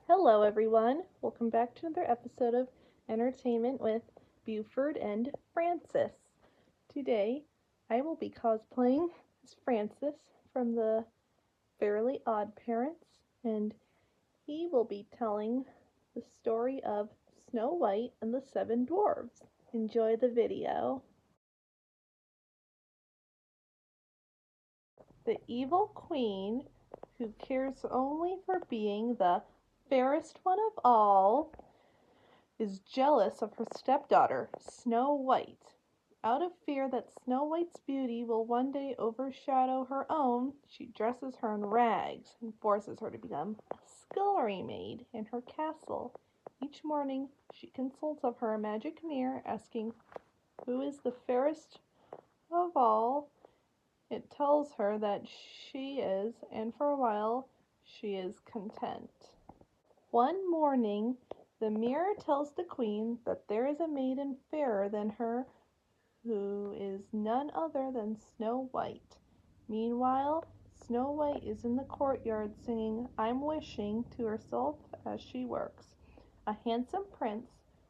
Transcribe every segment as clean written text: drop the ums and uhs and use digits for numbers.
Hello, everyone. Welcome back to another episode of Entertainment with Buford and Francis. Today, I will be cosplaying as Francis from the Fairly Odd Parents, and he will be telling the story of Snow White and the Seven Dwarfs. Enjoy the video. The evil queen, who cares only for being the fairest one of all, is jealous of her stepdaughter, Snow White. Out of fear that Snow White's beauty will one day overshadow her own, she dresses her in rags and forces her to become a scullery maid in her castle. Each morning, she consults of her magic mirror, asking who is the fairest of all. It tells her that she is, and for a while, she is content. One morning, the mirror tells the queen that there is a maiden fairer than her, who is none other than Snow White. Meanwhile, Snow White is in the courtyard singing "I'm Wishing" to herself as she works. A handsome prince,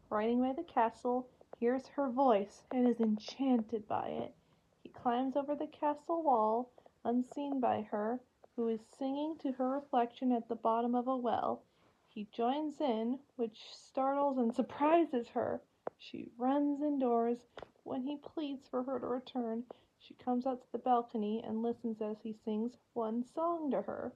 riding by the castle, hears her voice and is enchanted by it. He climbs over the castle wall, unseen by her, who is singing to her reflection at the bottom of a well. He joins in, which startles and surprises her. She runs indoors. When he pleads for her to return, she comes out to the balcony and listens as he sings one song to her.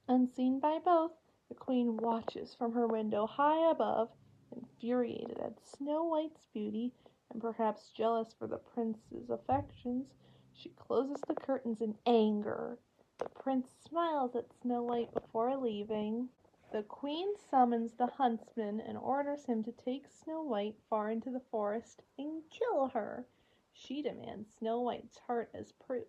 Unseen by both, the queen watches from her window high above, infuriated at Snow White's beauty and perhaps jealous for the prince's affections. She closes the curtains in anger. The prince smiles at Snow White before leaving. The queen summons the huntsman and orders him to take Snow White far into the forest and kill her. She demands Snow White's heart as proof.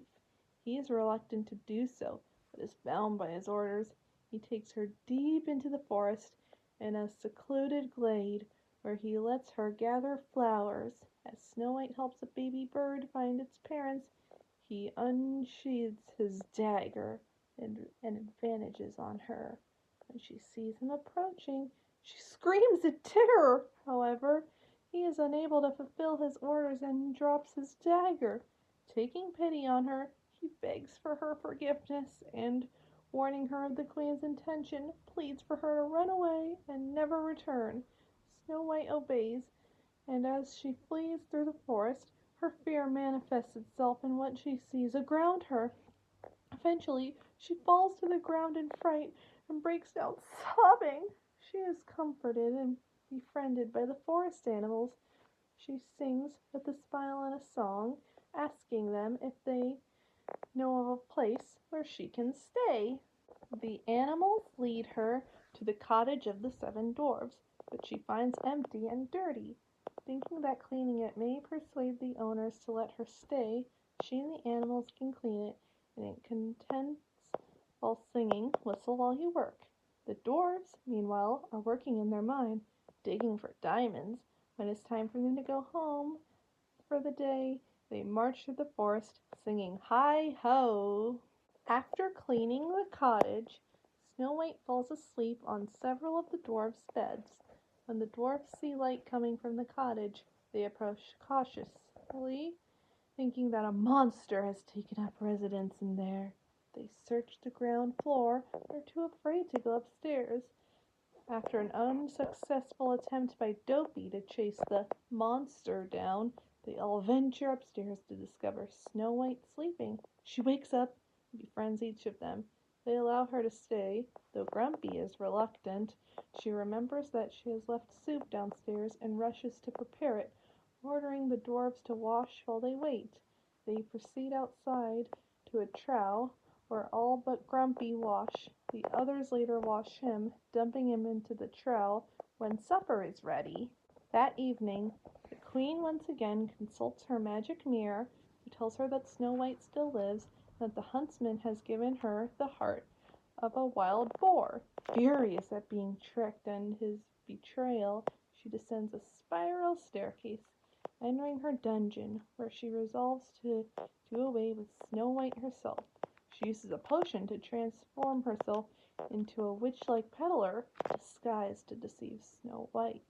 He is reluctant to do so, but is bound by his orders. He takes her deep into the forest in a secluded glade, where he lets her gather flowers. As Snow White helps a baby bird find its parents, he unsheathes his dagger and advantages on her. When she sees him approaching, she screams in terror. However, he is unable to fulfill his orders and drops his dagger. Taking pity on her, he begs for her forgiveness and, warning her of the queen's intention, pleads for her to run away and never return. Snow White obeys, and as she flees through the forest, her fear manifests itself in what she sees around her. Eventually, she falls to the ground in fright and breaks down sobbing. She is comforted and befriended by the forest animals. She sings with a smile and a song, asking them if they know of a place where she can stay. The animals lead her to the cottage of the seven dwarfs, which she finds empty and dirty. Thinking that cleaning it may persuade the owners to let her stay, she and the animals can clean it, and it contents while singing "Whistle While You Work." The dwarfs, meanwhile, are working in their mine, digging for diamonds. When it's time for them to go home for the day, they march through the forest, singing "Hi-ho!" After cleaning the cottage, Snow White falls asleep on several of the dwarfs' beds. When the dwarfs see light coming from the cottage, they approach cautiously, thinking that a monster has taken up residence in there. They search the ground floor, but are too afraid to go upstairs. After an unsuccessful attempt by Dopey to chase the monster down, they all venture upstairs to discover Snow White sleeping. She wakes up and befriends each of them. They allow her to stay, though Grumpy is reluctant. She remembers that she has left soup downstairs and rushes to prepare it, ordering the dwarves to wash while they wait. They proceed outside to a trough, where all but Grumpy wash. The others later wash him, dumping him into the trough when supper is ready. That evening, the queen once again consults her magic mirror, who tells her that Snow White still lives, and that the huntsman has given her the heart of a wild boar. Furious at being tricked and his betrayal, she descends a spiral staircase, entering her dungeon, where she resolves to do away with Snow White herself. She uses a potion to transform herself into a witch-like peddler disguised to deceive Snow White.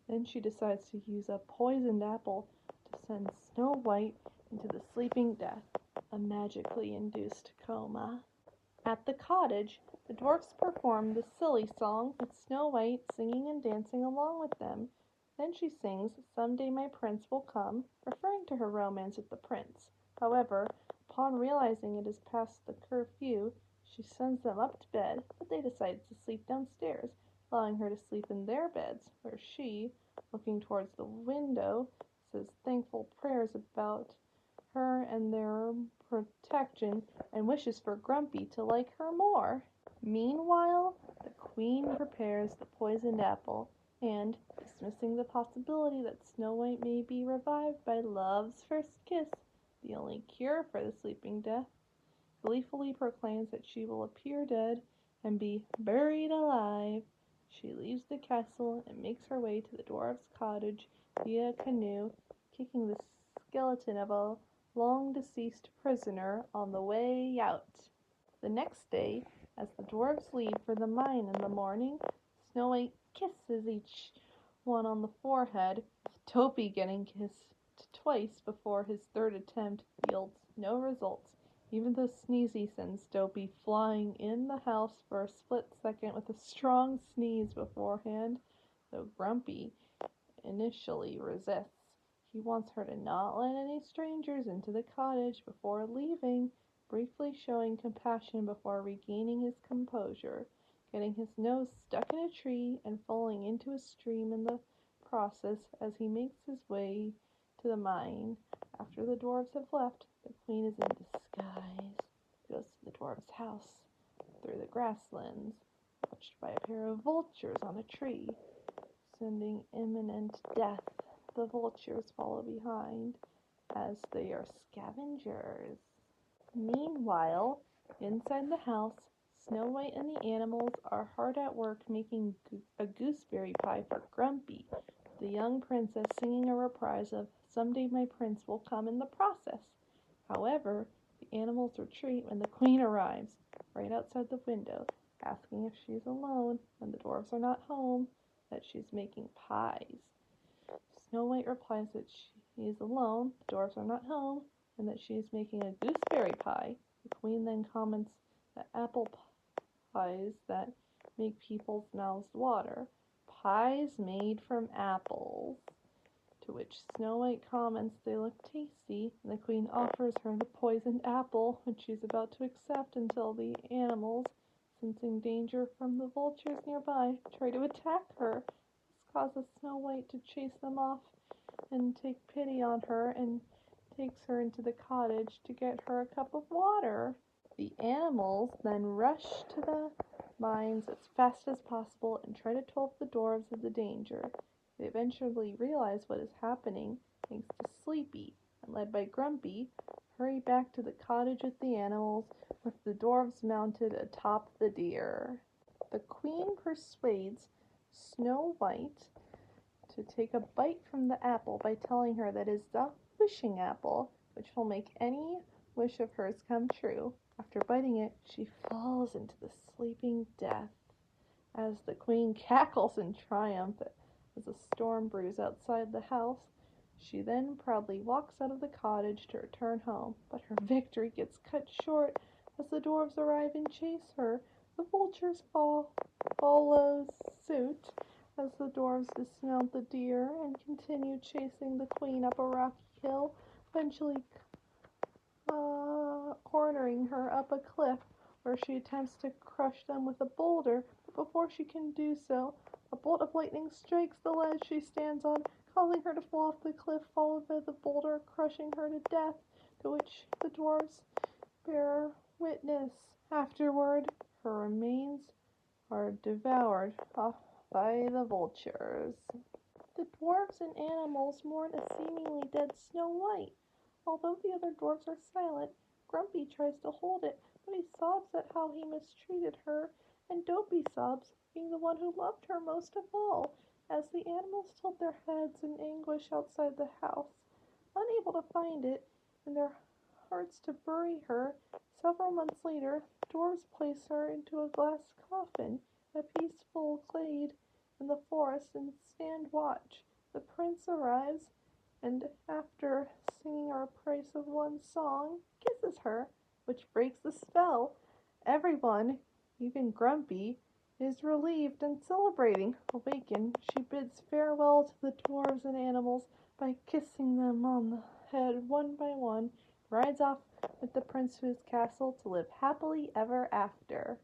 Then she decides to use a poisoned apple to send Snow White into the sleeping death, a magically induced coma. At the cottage, the dwarfs perform the silly song, with Snow White singing and dancing along with them. Then she sings, "Someday my prince will come," referring to her romance with the prince. However, upon realizing it is past the curfew, she sends them up to bed, but they decide to sleep downstairs, allowing her to sleep in their beds, where she, looking towards the window, says thankful prayers about her and their protection, and wishes for Grumpy to like her more. Meanwhile, the queen prepares the poisoned apple, and, dismissing the possibility that Snow White may be revived by love's first kiss, the only cure for the sleeping death, gleefully proclaims that she will appear dead and be buried alive. She leaves the castle and makes her way to the dwarf's cottage via canoe, kicking the skeleton of a long-deceased prisoner on the way out. The next day, as the dwarfs leave for the mine in the morning, Snow White kisses each one on the forehead, with Dopey getting kissed twice before his third attempt yields no results, even though Sneezy sends Dopey flying in the house for a split second with a strong sneeze beforehand, though Grumpy initially resists. He wants her to not let any strangers into the cottage before leaving, briefly showing compassion before regaining his composure, getting his nose stuck in a tree and falling into a stream in the process as he makes his way to the mine. After the dwarves have left, the queen is in disguise, goes to the dwarves' house through the grasslands, watched by a pair of vultures on a tree, sending imminent death. The vultures follow behind, as they are scavengers. Meanwhile, inside the house, Snow White and the animals are hard at work making a gooseberry pie for Grumpy, the young princess singing a reprise of "Someday My Prince Will Come" in the process. However, the animals retreat when the queen arrives, right outside the window, asking if she's alone when the dwarves are not home, that she's making pies. Snow White replies that she is alone, the dwarves are not home, and that she is making a gooseberry pie. The queen then comments that apple pies that make people's mouths water. Pies made from apples. To which Snow White comments they look tasty, and the queen offers her the poisoned apple, which she's about to accept until the animals, sensing danger from the vultures nearby, try to attack her. This causes Snow White to chase them off and take pity on her, and takes her into the cottage to get her a cup of water. The animals then rush to the mines as fast as possible and try to tell the dwarves of the danger. They eventually realize what is happening, thanks to Sleepy, and led by Grumpy, hurry back to the cottage with the animals, with the dwarves mounted atop the deer. The queen persuades Snow White to take a bite from the apple by telling her that it is the wishing apple, which will make any wish of hers come true. After biting it, she falls into the sleeping death, as the queen cackles in triumph as a storm brews outside the house. She then proudly walks out of the cottage to return home, but her victory gets cut short as the dwarves arrive and chase her. The vultures follow suit as the dwarves dismount the deer and continue chasing the queen up a rocky hill, eventually cornering her up a cliff, where she attempts to crush them with a boulder, but before she can do so, a bolt of lightning strikes the ledge she stands on, causing her to fall off the cliff, followed by the boulder crushing her to death, to which the dwarves bear witness. Afterward, her remains are devoured by the vultures. The dwarves and animals mourn a seemingly dead Snow White. Although the other dwarves are silent, Grumpy tries to hold it, but he sobs at how he mistreated her, and Dopey sobs, being the one who loved her most of all, as the animals tilt their heads in anguish outside the house. Unable to find it in their hearts to bury her. Several months later, dwarves place her into a glass coffin, a peaceful glade in the forest, and stand watch. The prince arrives, and after singing her a praise of one song, kisses her, which breaks the spell. Everyone, even Grumpy, is relieved and celebrating. Awakened, she bids farewell to the dwarves and animals by kissing them on the head one by one, rides off with the prince to his castle to live happily ever after.